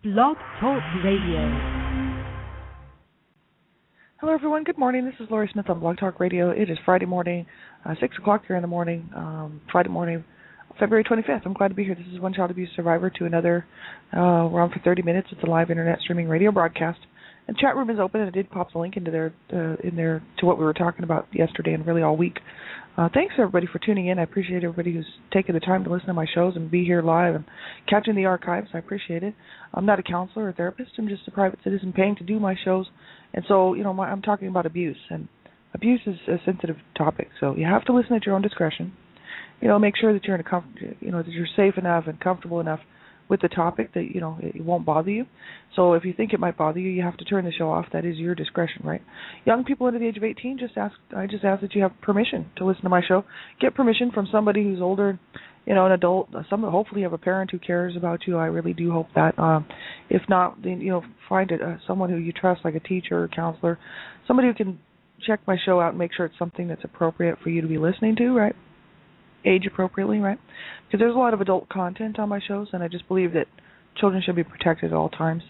Blog Talk Radio. Hello, everyone. Good morning. This is Lori Smith on Blog Talk Radio. It is Friday morning, 6 o'clock here in the morning, Friday morning, February 25th. I'm glad to be here. This is One Child Abuse Survivor to another. We're on for 30 minutes. It's a live internet streaming radio broadcast. And chat room is open, and I did pop the link into there, to what we were talking about yesterday and really all week. Thanks, everybody, for tuning in. I appreciate everybody who's taken the time to listen to my shows and be here live and catching the archives. I appreciate it. I'm not a counselor or therapist. I'm just a private citizen paying to do my shows. And so, I'm talking about abuse. And abuse is a sensitive topic, so you have to listen at your own discretion. Make sure that you're that you're safe enough and comfortable enough with the topic that, it won't bother you. So if you think it might bother you, you have to turn the show off. That is your discretion, right? Young people under the age of 18, I just ask that you have permission to listen to my show. Get permission from somebody who's older, an adult. Hopefully you have a parent who cares about you. I really do hope that. If not, then, find someone who you trust, like a teacher or counselor, somebody who can check my show out and make sure it's something that's appropriate for you to be listening to, right? Age appropriately, right? Because there's a lot of adult content on my shows, and I just believe that children should be protected at all times.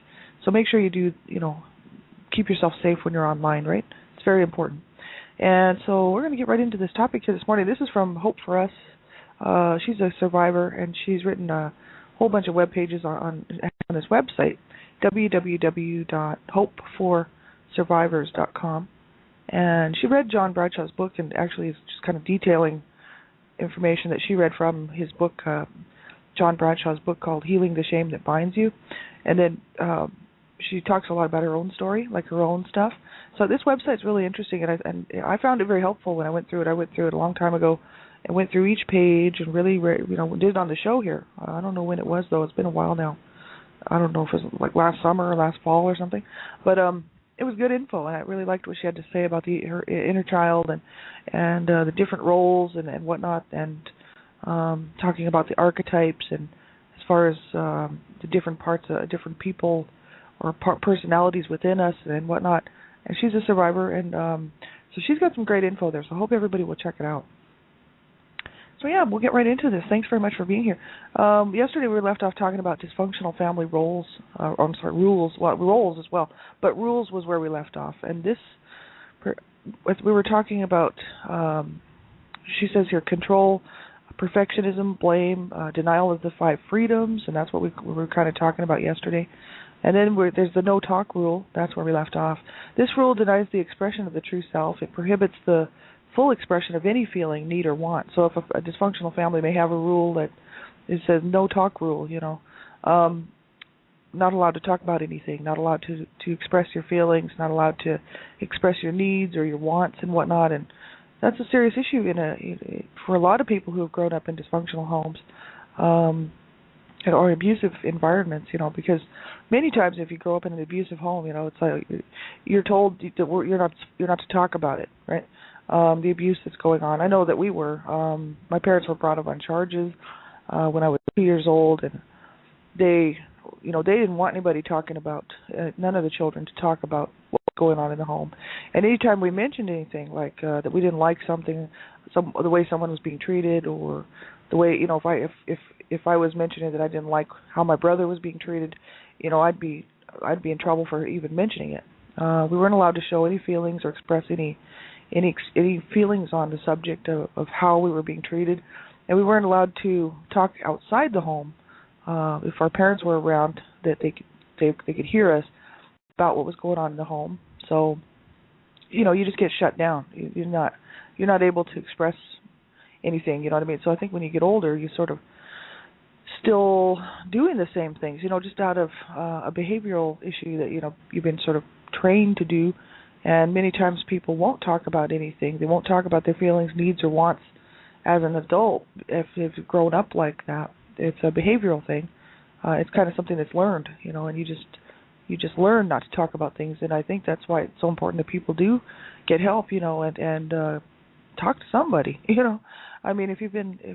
So make sure you do, keep yourself safe when you're online, right? It's very important. And so we're going to get right into this topic here this morning. This is from Hope for Us. She's a survivor, and she's written a whole bunch of web pages on this website, www.hopeforsurvivors.com. And she read John Bradshaw's book, and actually is just kind of detailing information that she read from his book, John Bradshaw's book called Healing the Shame That Binds You. And then she talks a lot about her own story, like her own stuff. So this website's really interesting, and I found it very helpful when I went through it. I went through it a long time ago and went through each page and really, did it on the show here. I don't know when it was, though. It's been a while now. I don't know if it was like last summer or last fall or something. But it was good info, and I really liked what she had to say about her inner child and the different roles and whatnot, and talking about the archetypes and as far as the different parts, different people or personalities within us and whatnot. And she's a survivor, and so she's got some great info there, so I hope everybody will check it out. So yeah, we'll get right into this. Thanks very much for being here. Yesterday we were left off talking about dysfunctional family roles. Rules. Well, roles as well, but rules was where we left off. And we were talking about. She says here, control, perfectionism, blame, denial of the 5 freedoms, and that's what we were kind of talking about yesterday. And then there's the no talk rule. That's where we left off. This rule denies the expression of the true self. It prohibits the full expression of any feeling, need, or want. So if a dysfunctional family may have a rule that it says no talk rule, not allowed to talk about anything, not allowed to express your feelings, not allowed to express your needs or your wants and whatnot. And that's a serious issue for a lot of people who have grown up in dysfunctional homes or abusive environments, because many times if you grow up in an abusive home, it's like you're told that you're not to talk about it, right? The abuse that's going on. I know that we were. My parents were brought up on charges when I was 2 years old, and they didn't want anybody talking about, none of the children to talk about what was going on in the home. And anytime we mentioned anything like that we didn't like something, the way someone was being treated, or the way, if I was mentioning that I didn't like how my brother was being treated, I'd be in trouble for even mentioning it. We weren't allowed to show any feelings or express any feelings on the subject of how we were being treated, and we weren't allowed to talk outside the home if our parents were around, that they could hear us about what was going on in the home. So you just get shut down. You're not able to express anything. You know what I mean? So I think when you get older, you sort of still doing the same things. Just out of a behavioral issue that you've been sort of trained to do. And many times people won't talk about anything. They won't talk about their feelings, needs, or wants as an adult if they've grown up like that. It's a behavioral thing. It's kind of something that's learned, and you just learn not to talk about things. And I think that's why it's so important that people do get help, and talk to somebody, I mean, if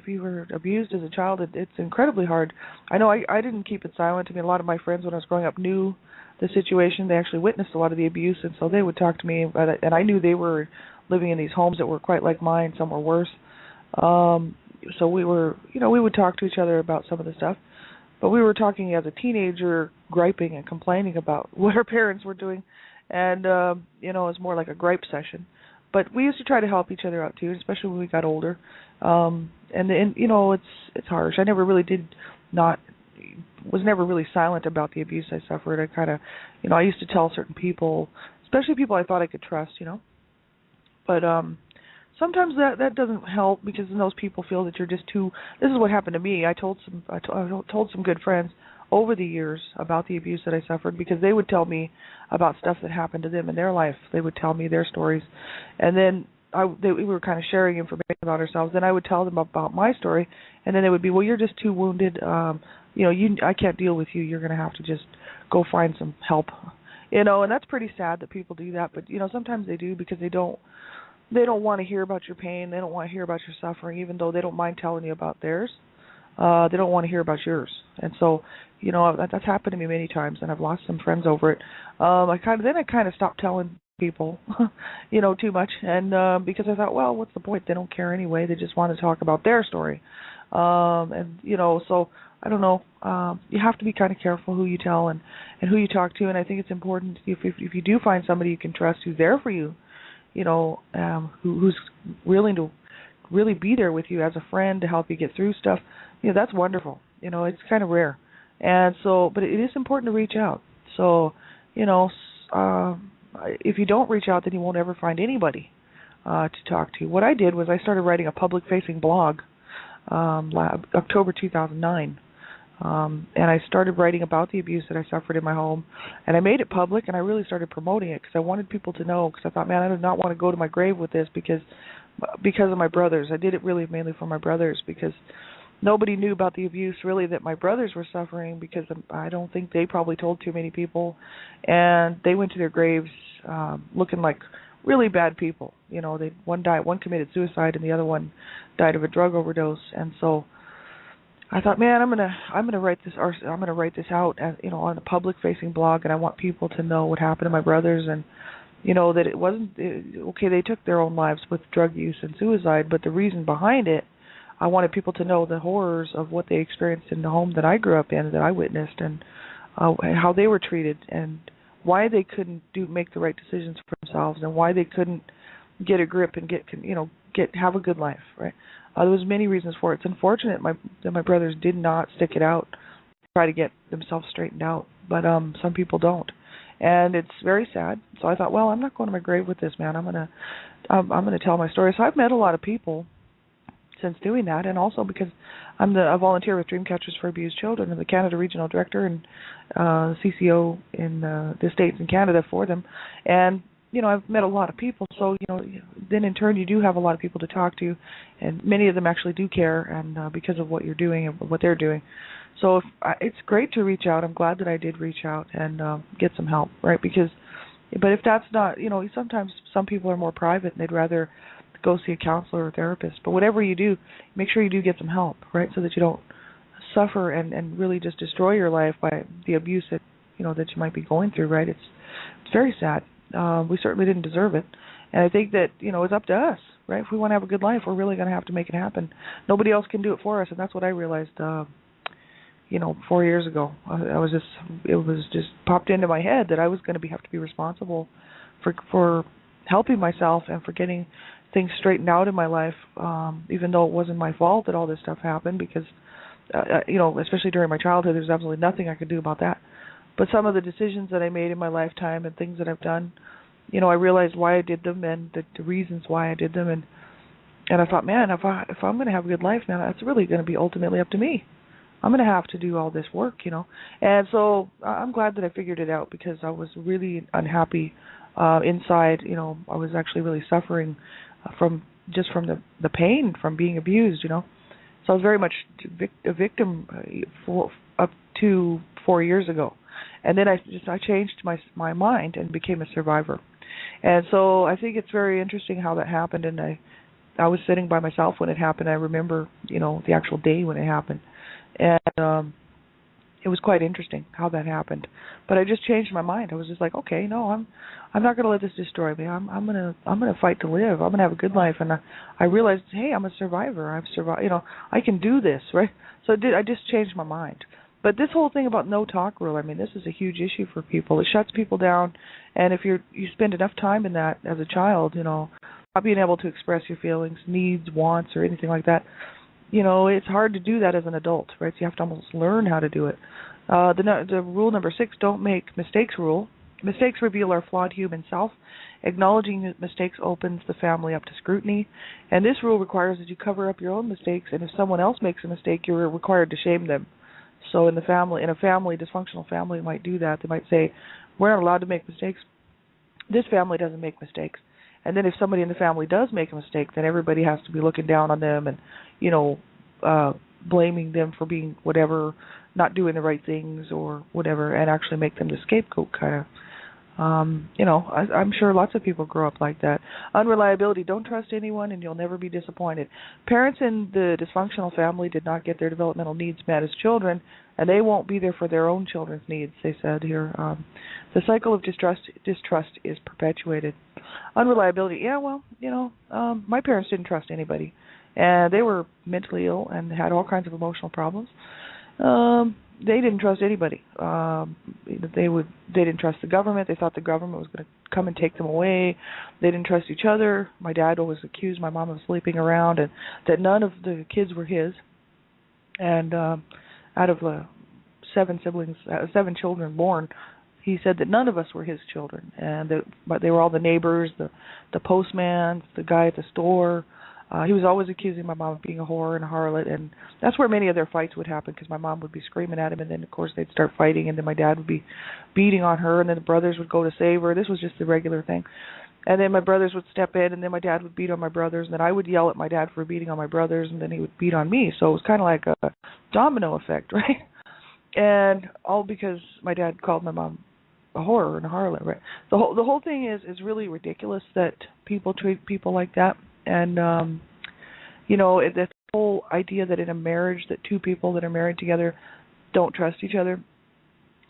you were abused as a child, it's incredibly hard. I know I didn't keep it silent. I mean, a lot of my friends when I was growing up knew the situation. They actually witnessed a lot of the abuse, and so they would talk to me about it. And I knew they were living in these homes that were quite like mine. Some were worse. So we would talk to each other about some of the stuff. but we were talking as a teenager, griping and complaining about what our parents were doing, and it was more like a gripe session. But we used to try to help each other out too, especially when we got older. It's harsh. I never really was never really silent about the abuse I suffered. I kind of, I used to tell certain people, especially people I thought I could trust, But sometimes that doesn't help, because then those people feel that you're just too. This is what happened to me. I told some good friends over the years about the abuse that I suffered, because they would tell me about stuff that happened to them in their life. They would tell me their stories, and then we were kind of sharing information about ourselves. Then I would tell them about my story, and then they would be, well, you're just too wounded. I can't deal with you. You're going to have to just go find some help. And that's pretty sad that people do that. But sometimes they do, because they don't want to hear about your pain. They don't want to hear about your suffering, even though they don't mind telling you about theirs. They don't want to hear about yours. And so, that's happened to me many times, and I've lost some friends over it. I kind of stopped telling people, too much, and because I thought, well, what's the point? They don't care anyway. They just want to talk about their story. So I don't know. You have to be kind of careful who you tell and who you talk to, and I think it's important if you do find somebody you can trust who's there for you, who's willing to really be there with you as a friend to help you get through stuff. That's wonderful. It's kind of rare, and so, but it is important to reach out. So, if you don't reach out, then you won't ever find anybody to talk to. What I did was I started writing a public-facing blog, October 2009. And I started writing about the abuse that I suffered in my home, and I made it public, and I really started promoting it because I wanted people to know, because I thought, man, I did not want to go to my grave with this because of my brothers. I did it really mainly for my brothers, because nobody knew about the abuse really that my brothers were suffering, because I don't think they probably told too many people, and they went to their graves looking like really bad people. One committed suicide, and the other one died of a drug overdose, and so I thought, man, I'm gonna write this out, on a public-facing blog, and I want people to know what happened to my brothers, and that it wasn't okay. They took their own lives with drug use and suicide, but the reason behind it, I wanted people to know the horrors of what they experienced in the home that I grew up in, that I witnessed, and how they were treated, and why they couldn't make the right decisions for themselves, and why they couldn't get a grip and have a good life, right? There was many reasons for it. It's unfortunate that my brothers did not stick it out, try to get themselves straightened out, but some people don't, and it's very sad. So I thought, well, I'm not going to my grave with this, man. I'm gonna tell my story. So I've met a lot of people since doing that, and also because I volunteer with Dreamcatchers for Abused Children. I'm the Canada Regional Director and CCO in the States and Canada for them, and I've met a lot of people, so, then in turn you do have a lot of people to talk to, and many of them actually do care, and because of what you're doing and what they're doing. So it's great to reach out. I'm glad that I did reach out and get some help, right? But if that's not, sometimes some people are more private and they'd rather go see a counselor or therapist. But whatever you do, make sure you do get some help, right? So that you don't suffer and really just destroy your life by the abuse that, that you might be going through, right? It's very sad. We certainly didn't deserve it, and I think that it's up to us, right? If we want to have a good life, we're really going to have to make it happen. Nobody else can do it for us, and that's what I realized. 4 years ago, it was just popped into my head that I was going to have to be responsible for helping myself and for getting things straightened out in my life, even though it wasn't my fault that all this stuff happened, because especially during my childhood, there's absolutely nothing I could do about that. But some of the decisions that I made in my lifetime and things that I've done, I realized why I did them and the reasons why I did them, and I thought, man, if I'm going to have a good life, man, that's really going to be ultimately up to me. I'm going to have to do all this work, And so I'm glad that I figured it out, because I was really unhappy inside. I was actually really suffering from the pain from being abused, So I was very much a victim up to 4 years ago. And then I changed my mind and became a survivor. And so I think it's very interesting how that happened. And I was sitting by myself when it happened. I remember, the actual day when it happened. And it was quite interesting how that happened. But I just changed my mind. I was just like, okay, no, I'm not going to let this destroy me. I'm gonna fight to live. I'm gonna have a good life. And I realized, hey, I'm a survivor. I've survived. I can do this, right? So I just changed my mind. But this whole thing about no talk rule, I mean, this is a huge issue for people. It shuts people down, and if you spend enough time in that as a child, not being able to express your feelings, needs, wants, or anything like that, it's hard to do that as an adult, right? So you have to almost learn how to do it. The rule number 6, don't make mistakes rule. Mistakes reveal our flawed human self. Acknowledging mistakes opens the family up to scrutiny. And this rule requires that you cover up your own mistakes, and if someone else makes a mistake, you're required to shame them. So in a dysfunctional family might do that. They might say, we're not allowed to make mistakes. This family doesn't make mistakes. And then if somebody in the family does make a mistake, then everybody has to be looking down on them and, blaming them for being whatever, not doing the right things or whatever, and actually make them the scapegoat kind of. I'm sure lots of people grow up like that. Unreliability, don't trust anyone and you'll never be disappointed. Parents in the dysfunctional family did not get their developmental needs met as children, and they won't be there for their own children's needs, they said here. The cycle of distrust is perpetuated. Unreliability, my parents didn't trust anybody, and they were mentally ill and had all kinds of emotional problems. They didn't trust anybody. They didn't trust the government. They thought the government was going to come and take them away. They didn't trust each other. My dad always accused my mom of sleeping around, and that none of the kids were his. And out of 7 children born, he said that none of us were his children, but they were all the neighbors, the postman, the guy at the store. He was always accusing my mom of being a whore and a harlot, and that's where many of their fights would happen, because my mom would be screaming at him, and then, of course, they'd start fighting, and then my dad would be beating on her, and then the brothers would go to save her. This was just the regular thing. And then my brothers would step in, and then my dad would beat on my brothers, and then I would yell at my dad for beating on my brothers, and then he would beat on me. So it was kind of like a domino effect, right? And all because my dad called my mom a whore and a harlot, right? The whole thing is really ridiculous that people treat people like that. And this whole idea that in a marriage that 2 people that are married together don't trust each other.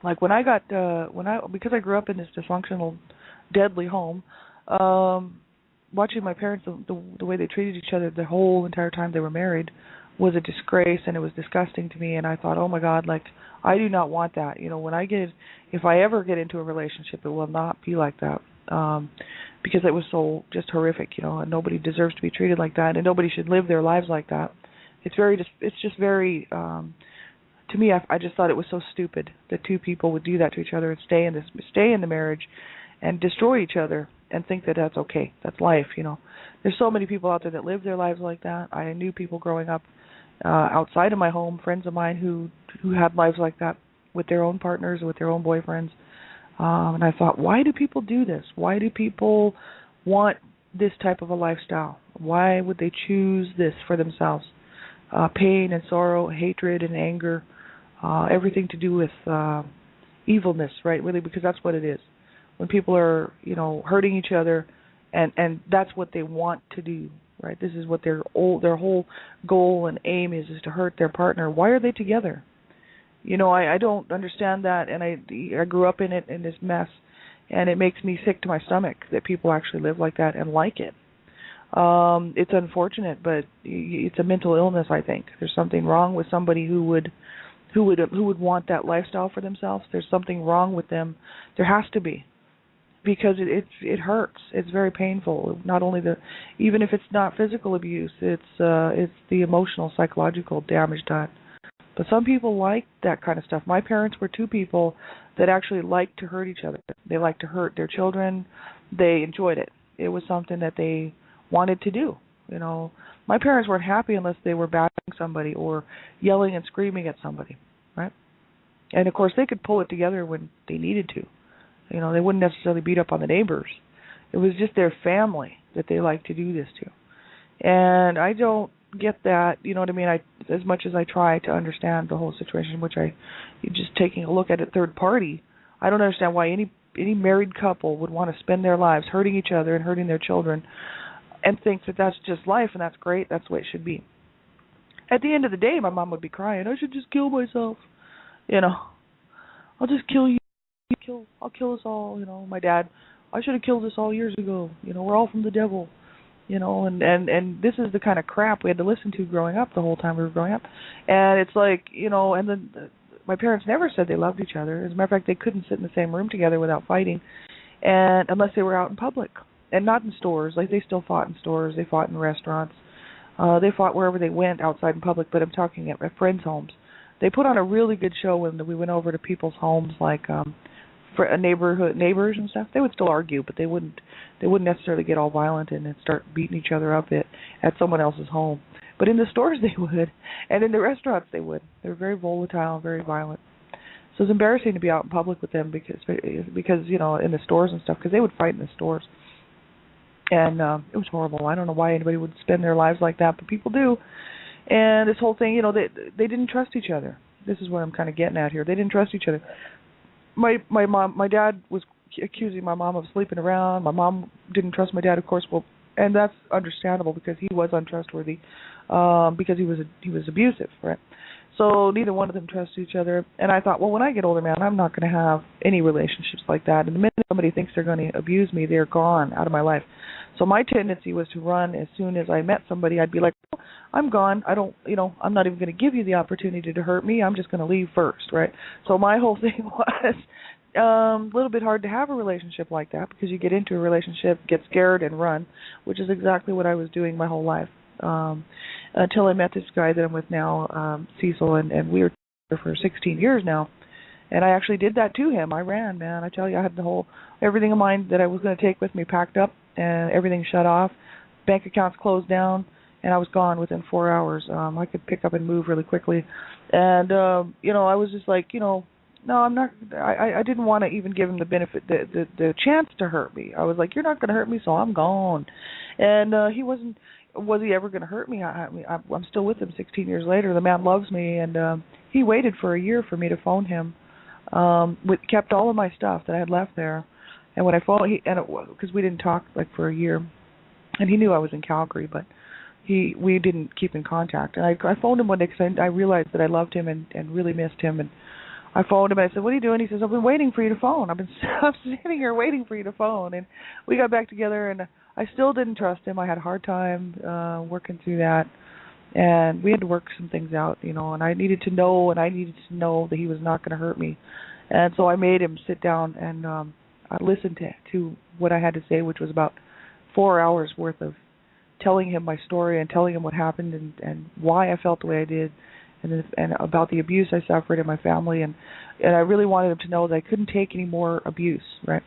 Like because I grew up in this dysfunctional, deadly home, watching my parents, the way they treated each other the whole entire time they were married was a disgrace, and it was disgusting to me. And I thought, oh my God, like I do not want that. If I ever get into a relationship, it will not be like that. Because it was so just horrific, and nobody deserves to be treated like that, and nobody should live their lives like that. It's just very, to me, I just thought it was so stupid that 2 people would do that to each other and stay in the marriage and destroy each other and think that that's okay, that's life, There's so many people out there that live their lives like that. I knew people growing up outside of my home, friends of mine who had lives like that with their own partners, with their own boyfriends. And I thought, why do people do this? Why do people want this type of a lifestyle? Why would they choose this for themselves? Pain and sorrow, hatred and anger, everything to do with evilness, right? Really, because that's what it is. When people are, hurting each other, and that's what they want to do, right? This is what their whole goal and aim is to hurt their partner. Why are they together? I don't understand that, and I grew up in this mess, and it makes me sick to my stomach that people actually live like that and like it. It's unfortunate, but it's a mental illness, I think. There's something wrong with somebody who would want that lifestyle for themselves. There's something wrong with them. There has to be, because it hurts. It's very painful. Not only even if it's not physical abuse, it's the emotional, psychological damage done. But some people like that kind of stuff. My parents were 2 people that actually liked to hurt each other. They liked to hurt their children. They enjoyed it. It was something that they wanted to do. My parents weren't happy unless they were battering somebody or yelling and screaming at somebody, right? And of course, they could pull it together when they needed to. They wouldn't necessarily beat up on the neighbors. It was just their family that they liked to do this to. And I don't get that, you know what I mean? As much as I try to understand the whole situation, which just taking a look at it third party, I don't understand why any married couple would want to spend their lives hurting each other and hurting their children and think that that's just life and that's great, that's the way it should be. At the end of the day, my mom would be crying, I should just kill myself. I'll just kill you. I'll kill us all. My dad, I should have killed us all years ago. We're all from the devil. And this is the kind of crap we had to listen to growing up the whole time we were growing up. And it's like, and then my parents never said they loved each other. As a matter of fact, they couldn't sit in the same room together without fighting, and unless they were out in public, and not in stores. Like, they still fought in stores, they fought in restaurants, they fought wherever they went outside in public. But I'm talking at friends' homes. They put on a really good show when we went over to people's homes, like for a neighbors and stuff. They would still argue, but they wouldn't necessarily get all violent and start beating each other up at someone else's home. But in the stores they would, and in the restaurants they would. They were very volatile and very violent. So it's embarrassing to be out in public with them because you know, in the stores and stuff, because they would fight in the stores. And it was horrible. I don't know why anybody would spend their lives like that, but people do. And this whole thing, you know, they didn't trust each other. This is what I'm kind of getting at here. They didn't trust each other. My dad was accusing my mom of sleeping around. My mom didn't trust my dad, of course. Well, and that's understandable because he was untrustworthy, because he was abusive, right? So neither one of them trusted each other. And I thought, well, when I get older, man, I'm not going to have any relationships like that. And the minute somebody thinks they're going to abuse me, they're gone out of my life. So my tendency was to run as soon as I met somebody. I'd be like, well, I'm gone. I don't, you know, I'm not even going to give you the opportunity to hurt me. I'm just going to leave first, right? So my whole thing was a little bit hard to have a relationship like that, because you get into a relationship, get scared, and run, which is exactly what I was doing my whole life. Until I met this guy that I'm with now, Cecil, and we were together for 16 years now. And I actually did that to him. I ran, man. I tell you, I had everything of mine that I was going to take with me packed up, and everything shut off. Bank accounts closed down, and I was gone within 4 hours. I could pick up and move really quickly. And, you know, I was just like, you know, no, I'm not. I didn't want to even give him the benefit, the chance to hurt me. I was like, you're not going to hurt me, so I'm gone. And he wasn't. Was he ever going to hurt me? I'm still with him 16 years later. The man loves me, and he waited for a year for me to phone him. Kept all of my stuff that I had left there, and when I phoned, because we didn't talk like for a year, and he knew I was in Calgary, but we didn't keep in contact. And I phoned him one day because I realized that I loved him and really missed him, and I phoned him and I said, what are you doing? He says, I've been waiting for you to phone. I'm sitting here waiting for you to phone. And we got back together, and I still didn't trust him. I had a hard time working through that. And we had to work some things out, you know, and I needed to know that he was not going to hurt me. And so I made him sit down and I listened to what I had to say, which was about 4 hours worth of telling him my story and telling him what happened and why I felt the way I did. And about the abuse I suffered in my family, and I really wanted him to know that I couldn't take any more abuse, right?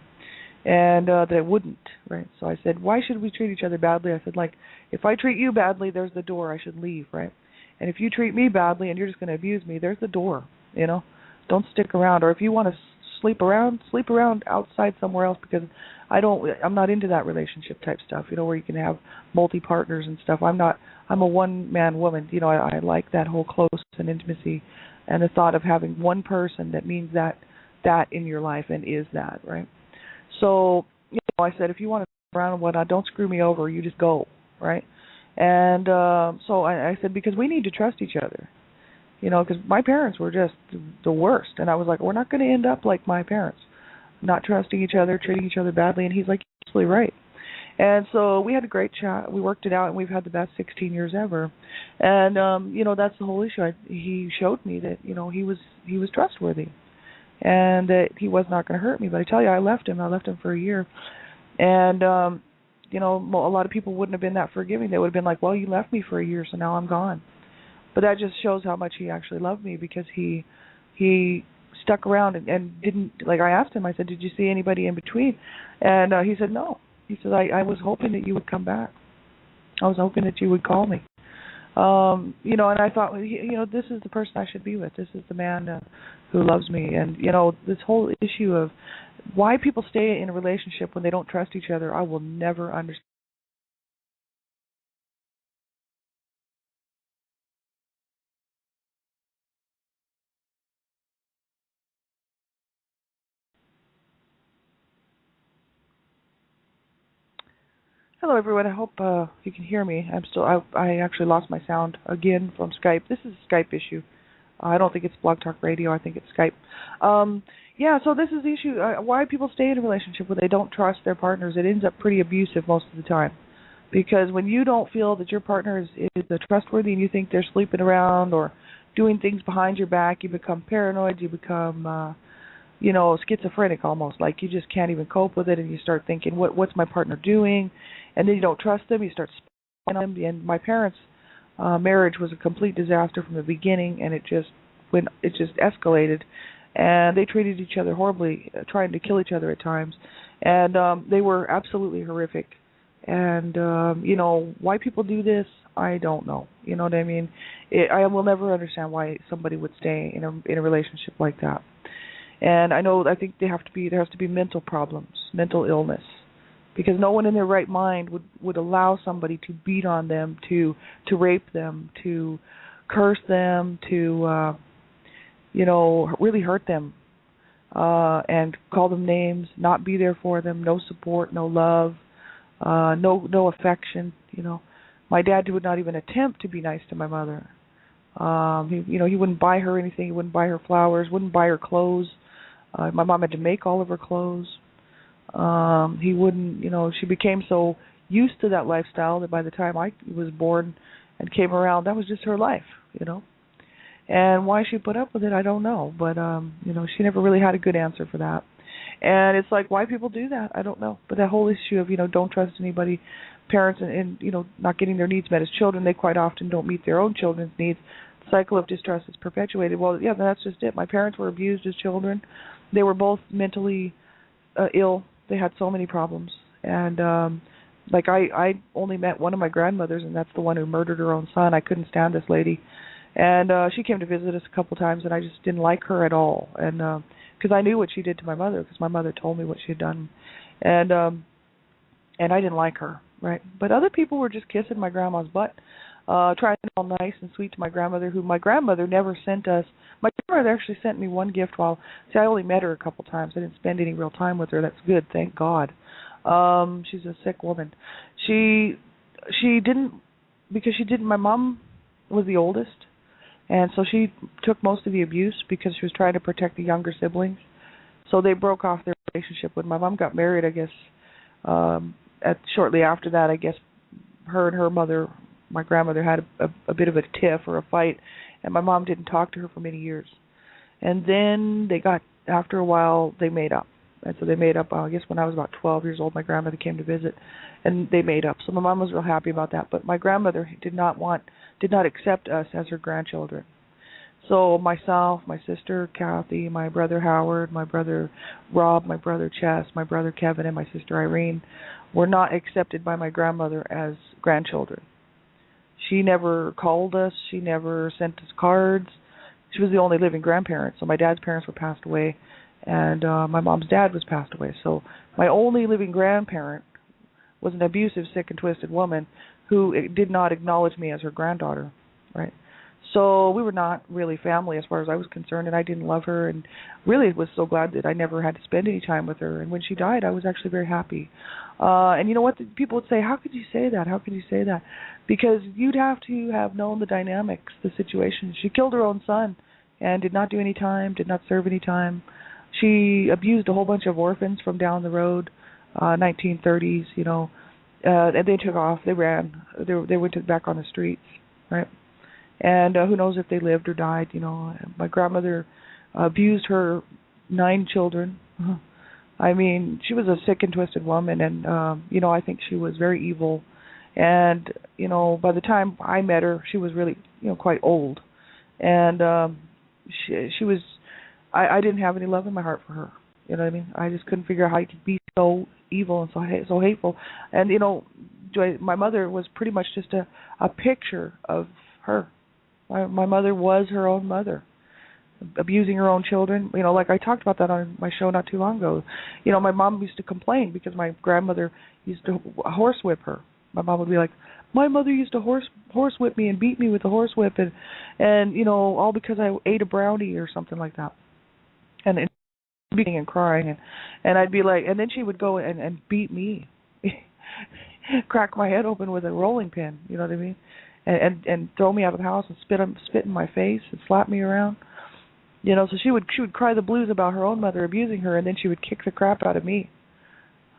And that I wouldn't, right? So I said, why should we treat each other badly? I said, like, if I treat you badly, there's the door. I should leave, right? And if you treat me badly and you're just going to abuse me, there's the door, you know? Don't stick around. Or if you want to sleep around outside somewhere else, because I'm not into that relationship type stuff, you know, where you can have multi-partners and stuff. I'm a one-man woman, you know. I like that whole close and intimacy, and the thought of having one person that means that in your life and is that, right? So, you know, I said, if you want to sleep around and whatnot, don't screw me over, you just go, right? And so I said, because we need to trust each other, you know, because my parents were just the worst, and I was like, we're not going to end up like my parents, not trusting each other, treating each other badly. And he's like, you're absolutely right. And so we had a great chat. We worked it out, and we've had the best 16 years ever. And you know, that's the whole issue. He showed me that, you know, he was trustworthy, and that he was not going to hurt me. But I tell you, I left him for a year, and you know, a lot of people wouldn't have been that forgiving. They would have been like, well, you left me for a year, so now I'm gone. But that just shows how much he actually loved me, because he stuck around and didn't, like, I asked him, I said, did you see anybody in between? And he said no. He said, I was hoping that you would come back. I was hoping that you would call me. You know, and I thought, you know, this is the person I should be with. This is the man who loves me. And, you know, this whole issue of why people stay in a relationship when they don't trust each other, I will never understand. Hello, everyone. I hope you can hear me. I actually lost my sound again from Skype. This is a Skype issue. I don't think it's Blog Talk Radio. I think it's Skype. Yeah, so this is the issue. Why people stay in a relationship where they don't trust their partners. It ends up pretty abusive most of the time. Because when you don't feel that your partner is trustworthy, and you think they're sleeping around, or doing things behind your back. You become paranoid. You become schizophrenic almost. Like you just can't even cope with it, and you start thinking, what's my partner doing? And then you don't trust them. You start spying on them. And my parents' marriage was a complete disaster from the beginning, and it just escalated. And they treated each other horribly, trying to kill each other at times. And they were absolutely horrific. And why people do this, I don't know. You know what I mean? I will never understand why somebody would stay in a relationship like that. And I think there has to be mental problems, mental illness, because no one in their right mind would allow somebody to beat on them, to rape them, to curse them, to really hurt them, and call them names, not be there for them, no support, no love, no affection. My dad would not even attempt to be nice to my mother. He wouldn't buy her anything. He wouldn't buy her flowers. Wouldn't buy her clothes. My mom had to make all of her clothes. He wouldn't. She became so used to that lifestyle that by the time I was born and came around, that was just her life. And why she put up with it, I don't know. But she never really had a good answer for that. And it's like, why people do that, I don't know. But that whole issue of don't trust anybody, parents and not getting their needs met as children, they quite often don't meet their own children's needs. The cycle of distrust is perpetuated. Well, yeah, that's just it. My parents were abused as children. They were both mentally ill. They had so many problems. And I only met one of my grandmothers, and that's the one who murdered her own son. I couldn't stand this lady. And she came to visit us a couple times, and I just didn't like her at all. And because I knew what she did to my mother, because my mother told me what she had done. And I didn't like her, right? But other people were just kissing my grandma's butt, trying to be all nice and sweet to my grandmother, who my grandmother never sent us. My grandmother actually sent me one gift I only met her a couple times. I didn't spend any real time with her. That's good, thank God. She's a sick woman. She didn't, my mom was the oldest, and so she took most of the abuse because she was trying to protect the younger siblings. So they broke off their relationship. When my mom got married, I guess, shortly after that, I guess her and her mother, my grandmother, had a bit of a tiff or a fight, and my mom didn't talk to her for many years. And then after a while, they made up. And so they made up, I guess when I was about 12 years old, my grandmother came to visit, and they made up. So my mom was real happy about that. But my grandmother did not accept us as her grandchildren. So myself, my sister Kathy, my brother Howard, my brother Rob, my brother Chess, my brother Kevin, and my sister Irene were not accepted by my grandmother as grandchildren. She never called us. She never sent us cards. She was the only living grandparent. So my dad's parents were passed away, and my mom's dad was passed away. So my only living grandparent was an abusive, sick, and twisted woman who did not acknowledge me as her granddaughter, right? So we were not really family as far as I was concerned, and I didn't love her, and really was so glad that I never had to spend any time with her. And when she died, I was actually very happy. And you know what? People would say, how could you say that? How could you say that? Because you'd have to have known the dynamics, the situation. She killed her own son and did not do any time, did not serve any time. She abused a whole bunch of orphans from down the road, 1930s, and they took off. They ran. They went back on the streets, right? And who knows if they lived or died, My grandmother abused her 9 children. I mean, she was a sick and twisted woman, and, I think she was very evil. And, by the time I met her, she was really, quite old. And she was, I didn't have any love in my heart for her. You know what I mean? I just couldn't figure out how you could be so evil and so hateful. And, my mother was pretty much just a picture of her. My mother was her own mother, abusing her own children. Like I talked about that on my show not too long ago. My mom used to complain because my grandmother used to horsewhip her. My mom would be like, my mother used to horsewhip me and beat me with a horsewhip, and all because I ate a brownie or something like that. And beating and crying, and I'd be like, and then she would go and beat me, crack my head open with a rolling pin. You know what I mean? And throw me out of the house and spit in my face and slap me around. So she would cry the blues about her own mother abusing her, and then she would kick the crap out of me.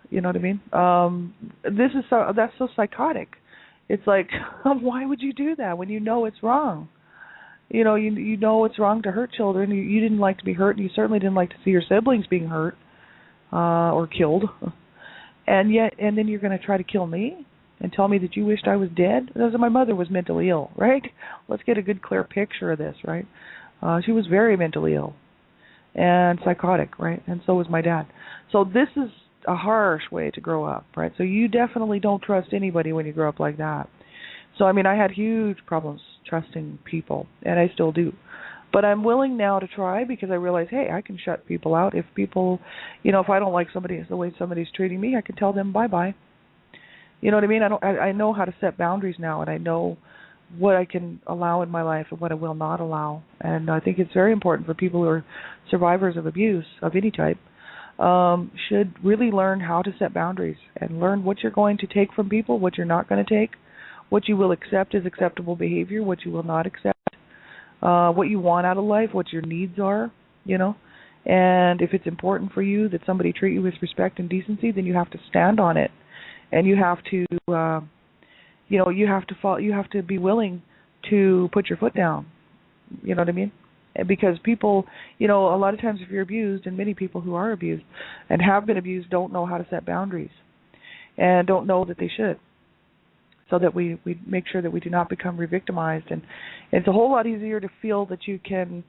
You know what I mean? That's so psychotic. It's like, why would you do that when you know it's wrong? You know it's wrong to hurt children. You didn't like to be hurt, and you certainly didn't like to see your siblings being hurt or killed. And then you're going to try to kill me and tell me that you wished I was dead? Because my mother was mentally ill, right? Let's get a good, clear picture of this, right? She was very mentally ill and psychotic, right? And so was my dad. So this is a harsh way to grow up, right? So you definitely don't trust anybody when you grow up like that. So, I mean, I had huge problems trusting people, and I still do. But I'm willing now to try because I realize, hey, I can shut people out. If people, if I don't like the way somebody's treating me, I can tell them bye-bye. You know what I mean? I know how to set boundaries now, and I know what I can allow in my life and what I will not allow. And I think it's very important for people who are survivors of abuse of any type should really learn how to set boundaries and learn what you're going to take from people, what you're not going to take, what you will accept as acceptable behavior, what you will not accept, what you want out of life, what your needs are, And if it's important for you that somebody treat you with respect and decency, then you have to stand on it. And you have to, you have to be willing to put your foot down. You know what I mean? Because people, a lot of times if you're abused, and many people who are abused and have been abused don't know how to set boundaries and don't know that they should. So that we make sure that we do not become re-victimized. And it's a whole lot easier to feel that you can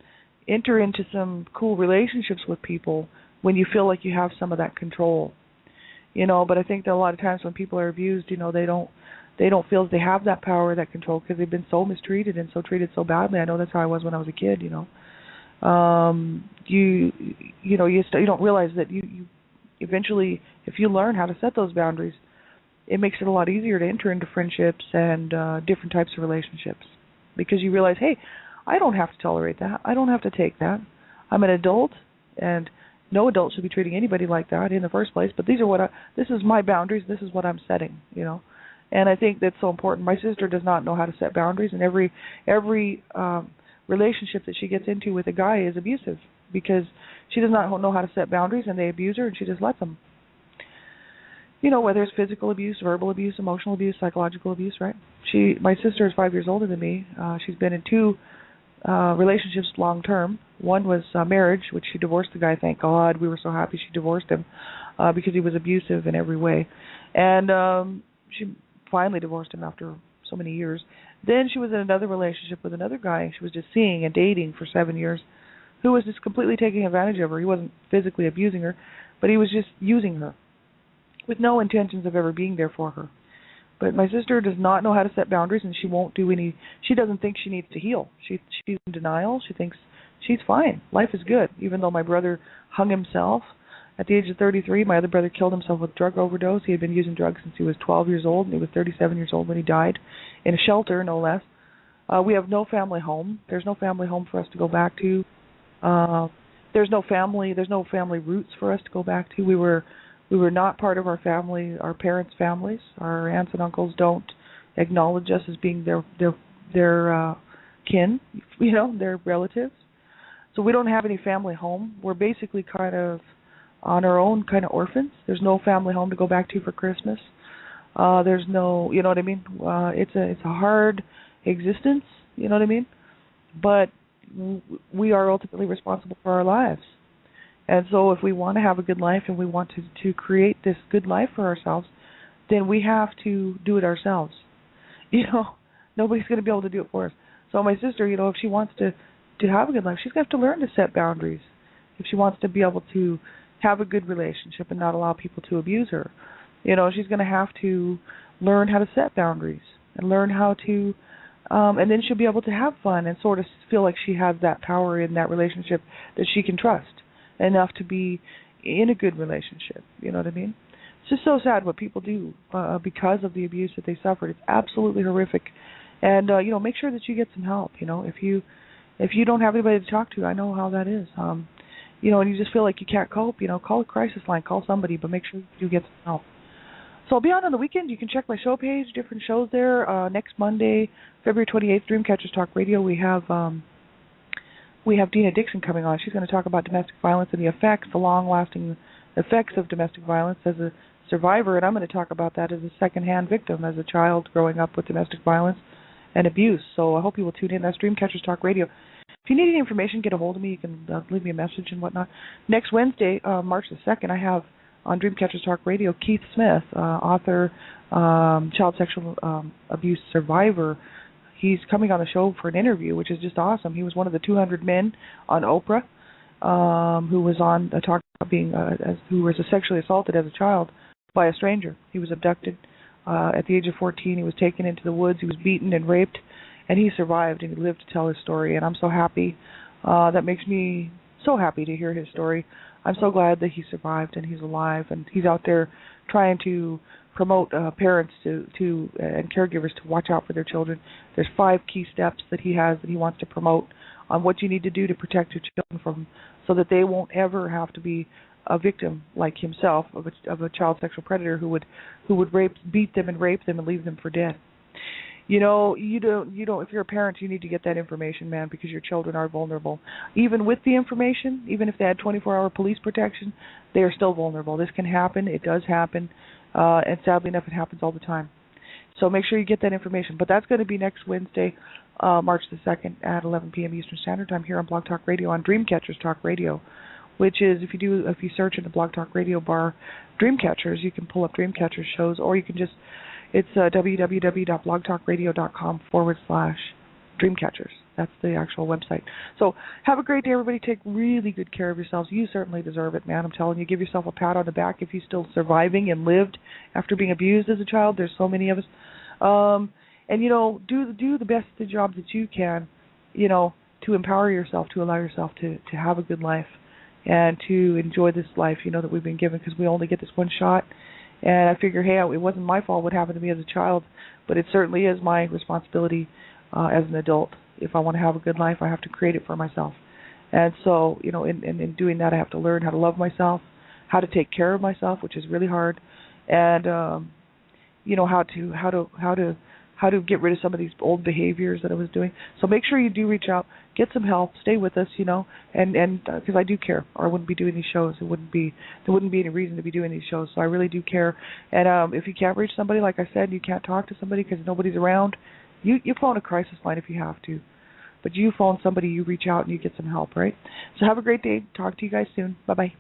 enter into some cool relationships with people when you feel like you have some of that control. But I think that a lot of times when people are abused, they don't feel that they have that power, that control, because they've been so mistreated and so treated so badly. I know that's how I was when I was a kid. You don't realize that you eventually, if you learn how to set those boundaries, it makes it a lot easier to enter into friendships and different types of relationships, because you realize, hey, I don't have to tolerate that. I don't have to take that. I'm an adult, and no adult should be treating anybody like that in the first place. But this is my boundaries. This is what I'm setting. And I think that's so important. My sister does not know how to set boundaries, and every relationship that she gets into with a guy is abusive because she does not know how to set boundaries, and they abuse her, and she just lets them. Whether it's physical abuse, verbal abuse, emotional abuse, psychological abuse, right? My sister is 5 years older than me. She's been in 2 relationships long term. One was marriage, which she divorced the guy. Thank God. We were so happy she divorced him because he was abusive in every way. And she finally divorced him after so many years. Then she was in another relationship with another guy she was just seeing and dating for 7 years, who was just completely taking advantage of her. He wasn't physically abusing her, but he was just using her with no intentions of ever being there for her. But my sister does not know how to set boundaries, and she won't do any. She doesn't think she needs to heal. She's in denial. She thinks she's fine. Life is good. Even though my brother hung himself at the age of 33, my other brother killed himself with drug overdose. He had been using drugs since he was 12 years old, and he was 37 years old when he died, in a shelter, no less. We have no family home. There's no family home for us to go back to. There's no family roots for us to go back to. We were not part of our family, our parents' families. Our aunts and uncles don't acknowledge us as being their kin, their relatives. So we don't have any family home. We're basically kind of on our own, kind of orphans. There's no family home to go back to for Christmas. There's no, you know what I mean? It's a hard existence, you know what I mean? But we are ultimately responsible for our lives. And so if we want to have a good life and we want to create this good life for ourselves, then we have to do it ourselves. Nobody's going to be able to do it for us. So my sister, if she wants to have a good life, she's going to have to learn to set boundaries. If she wants to be able to have a good relationship and not allow people to abuse her, she's going to have to learn how to set boundaries and learn how to, and then she'll be able to have fun and sort of feel like she has that power in that relationship that she can trust enough to be in a good relationship. You know what I mean? It's just so sad what people do because of the abuse that they suffered. It's absolutely horrific. And make sure that you get some help. If you don't have anybody to talk to, I know how that is. And you just feel like you can't cope. Call a crisis line, call somebody, but make sure you get some help. So I'll be on the weekend. You can check my show page, different shows there. Next Monday, February 28th, Dreamcatchers Talk Radio. We have Dina Dixon coming on. She's going to talk about domestic violence and the long-lasting effects of domestic violence as a survivor, and I'm going to talk about that as a second-hand victim, as a child growing up with domestic violence and abuse. So I hope you will tune in. That's Dreamcatchers Talk Radio. If you need any information, get a hold of me. You can leave me a message and whatnot. Next Wednesday, March the 2nd, I have on Dreamcatchers Talk Radio Keith Smith, author, child sexual abuse survivor. He's coming on the show for an interview, which is just awesome. He was one of the 200 men on Oprah who was on talking about being who was sexually assaulted as a child by a stranger. He was abducted at the age of 14. He was taken into the woods. He was beaten and raped, and he survived and he lived to tell his story. And I'm so happy. That makes me so happy to hear his story. I'm so glad that he survived and he's alive and he's out there trying to promote parents to and caregivers to watch out for their children. There's 5 key steps that he has that he wants to promote on what you need to do to protect your children from, so that they won't ever have to be a victim like himself of a child sexual predator who would beat them and rape them and leave them for dead. You don't. If you're a parent, you need to get that information, man, because your children are vulnerable. Even with the information, even if they had 24-hour police protection, they are still vulnerable. This can happen. It does happen, and sadly enough, it happens all the time. So make sure you get that information. But that's going to be next Wednesday, March the 2nd at 11 p.m. Eastern Standard Time here on Blog Talk Radio on Dreamcatchers Talk Radio, which is if you search in the Blog Talk Radio bar Dreamcatchers, you can pull up Dreamcatchers shows, or you can just it's www.blogtalkradio.com/Dreamcatchers. That's the actual website. So have a great day, everybody. Take really good care of yourselves. You certainly deserve it, man. I'm telling you. Give yourself a pat on the back if you're still surviving and lived after being abused as a child. There's so many of us. And, do the best the job that you can, to empower yourself, to allow yourself to have a good life and to enjoy this life, that we've been given, because we only get this one shot. And I figure, hey, it wasn't my fault what happened to me as a child, but it certainly is my responsibility as an adult. If I want to have a good life, I have to create it for myself. And so, in doing that, I have to learn how to love myself, how to take care of myself, which is really hard, and how to get rid of some of these old behaviors that I was doing. So make sure you do reach out, get some help, stay with us, and because I do care, or I wouldn't be doing these shows. There wouldn't be any reason to be doing these shows. So I really do care. And if you can't reach somebody, like I said, you can't talk to somebody because nobody's around, you phone a crisis line if you have to. But you phone somebody, you reach out, and you get some help, right? So have a great day. Talk to you guys soon. Bye-bye.